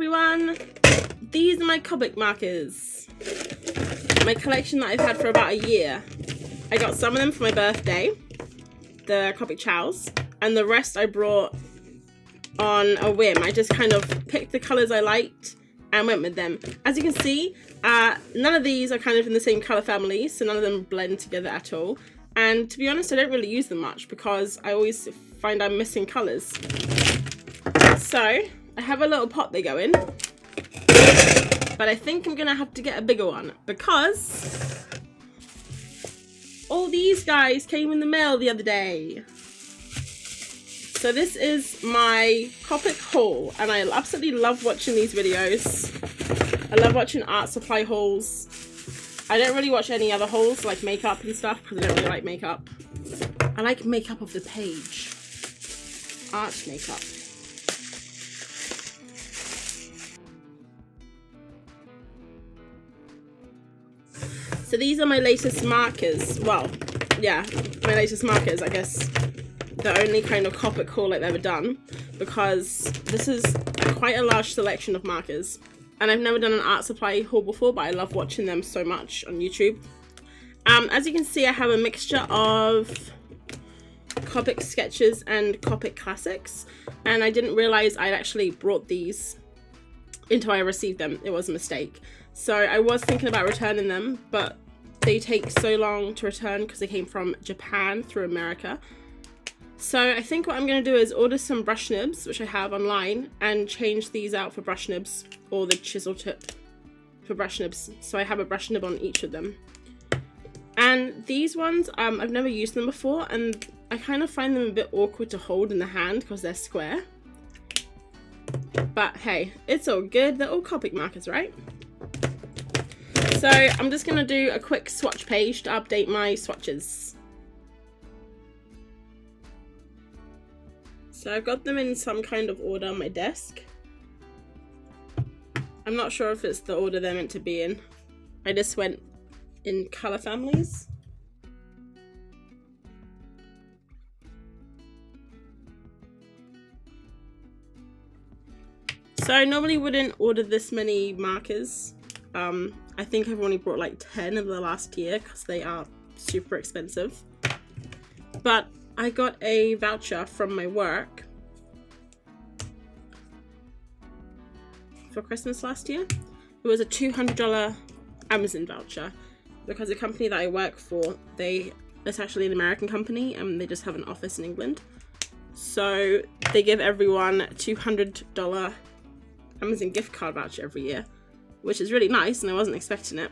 everyone! These are my Copic markers. My collection that I've had for about a year. I got some of them for my birthday, the Copic Haul's, and the rest I brought on a whim. I just kind of picked the colours I liked and went with them. As you can see, none of these are kind of in the same colour family, so none of them blend together at all. And to be honest, I don't really use them much because I always find I'm missing colours. So, I have a little pot they go in, but I think I'm going to have to get a bigger one because all these guys came in the mail the other day. So this is my Copic Haul, and I absolutely love watching these videos. I love watching art supply hauls. I don't really watch any other hauls like makeup and stuff because I don't really like makeup. I like makeup of the page. Art makeup. So these are my latest markers. Well, yeah, my latest markers, I guess. The only kind of Copic haul I've ever done, because this is quite a large selection of markers. And I've never done an art supply haul before, but I love watching them so much on YouTube. As you can see, I have a mixture of Copic sketches and Copic classics, and I didn't realize I'd actually brought these until I received them. It was a mistake. So I was thinking about returning them, but they take so long to return because they came from Japan through America. So I think what I'm going to do is order some brush nibs, which I have online, and change these out for brush nibs, or the chisel tip for brush nibs. So I have a brush nib on each of them. And these ones, I've never used them before, and I kind of find them a bit awkward to hold in the hand because they're square. But hey, it's all good. They're all Copic markers, right? So I'm just going to do a quick swatch page to update my swatches. So I've got them in some kind of order on my desk. I'm not sure if it's the order they're meant to be in. I just went in colour families. So I normally wouldn't order this many markers. I think I've only brought like 10 in the last year because they are super expensive. But I got a voucher from my work for Christmas last year. It was a $200 Amazon voucher because the company that I work for, it's actually an American company and they just have an office in England. So they give everyone a $200 Amazon gift card voucher every year, which is really nice, and I wasn't expecting it.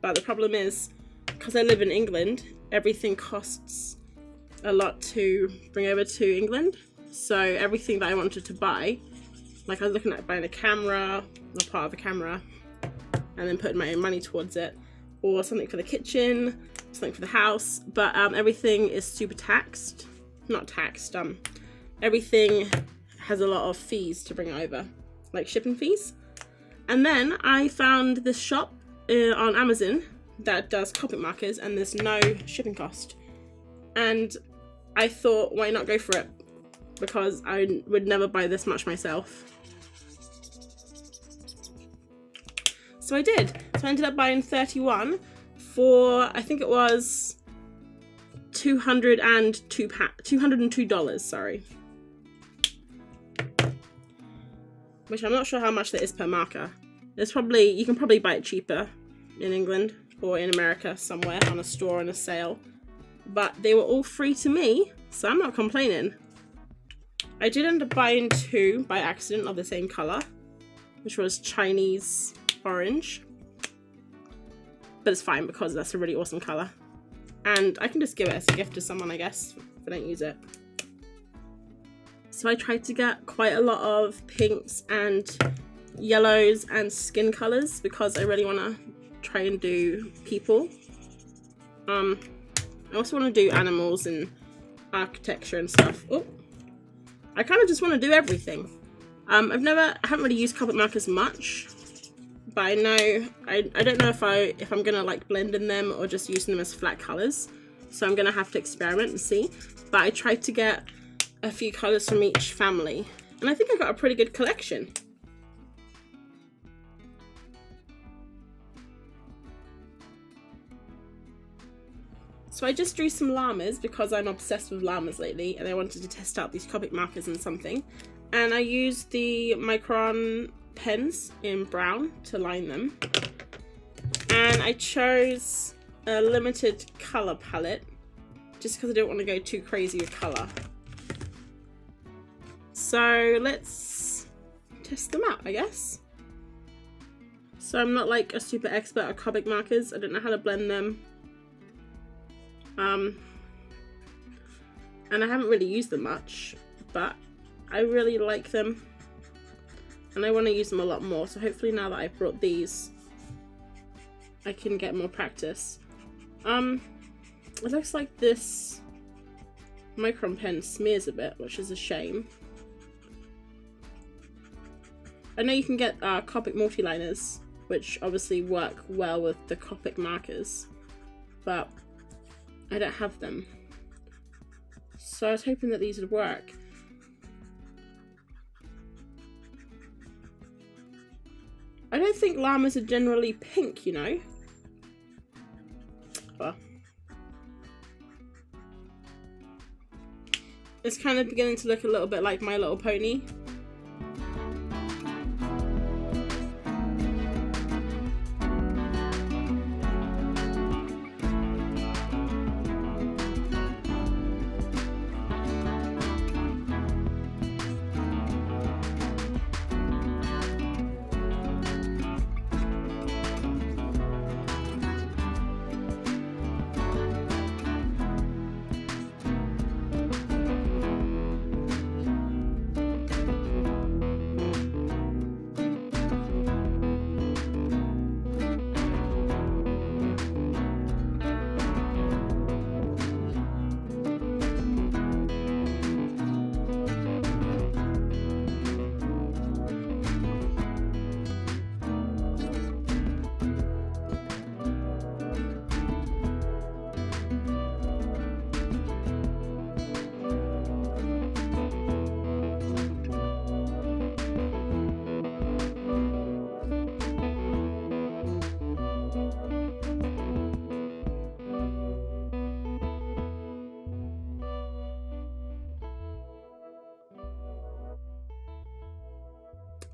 But the problem is, because I live in England, everything costs a lot to bring over to England. So everything that I wanted to buy, like I was looking at buying a camera, or part of a camera, and then putting my own money towards it, or something for the kitchen, something for the house, but everything is super taxed. Not taxed, everything has a lot of fees to bring over, like shipping fees. And then I found this shop on Amazon that does Copic markers, and there's no shipping cost. And I thought, why not go for it? Because I would never buy this much myself. So I did. So I ended up buying 31 for, I think it was $202, sorry. Which I'm not sure how much that is per marker. You can probably buy it cheaper in England or in America somewhere on a store on a sale. But they were all free to me, so I'm not complaining. I did end up buying 2 by accident of the same colour, which was Chinese orange. But it's fine because that's a really awesome colour. And I can just give it as a gift to someone, I guess, if I don't use it. So I tried to get quite a lot of pinks and yellows and skin colours because I really want to try and do people. I also want to do animals and architecture and stuff. Oh, I kind of just want to do everything. I haven't really used Copic markers much, but I know I don't know if I'm gonna like blend in them or just using them as flat colours. So I'm gonna have to experiment and see. But I tried to get a few colours from each family, and I think I got a pretty good collection. So I just drew some llamas because I'm obsessed with llamas lately and I wanted to test out these Copic markers and something. And I used the Micron pens in brown to line them. And I chose a limited colour palette just because I don't want to go too crazy with colour. So let's test them out, I guess. So I'm not like a super expert at Copic markers. I don't know how to blend them. And I haven't really used them much, but I really like them and I want to use them a lot more. So hopefully now that I've brought these, I can get more practice. It looks like this Micron pen smears a bit, which is a shame. I know you can get Copic multiliners, which obviously work well with the Copic markers, but I don't have them. So I was hoping that these would work. I don't think llamas are generally pink, you know. Well, it's kind of beginning to look a little bit like My Little Pony.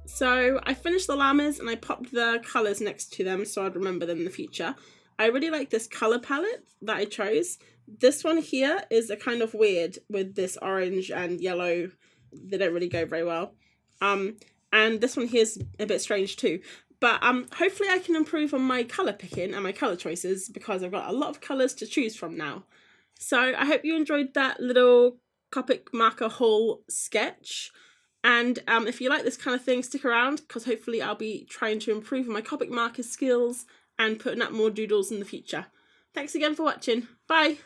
So I finished the llamas and I popped the colours next to them so I'd remember them in the future. I really like this colour palette that I chose. This one here is a kind of weird with this orange and yellow. They don't really go very well. And this one here is a bit strange too. But hopefully I can improve on my colour picking and my colour choices because I've got a lot of colours to choose from now. So I hope you enjoyed that little Copic marker haul sketch. And if you like this kind of thing, stick around because hopefully I'll be trying to improve my Copic marker skills and putting up more doodles in the future. Thanks again for watching. Bye!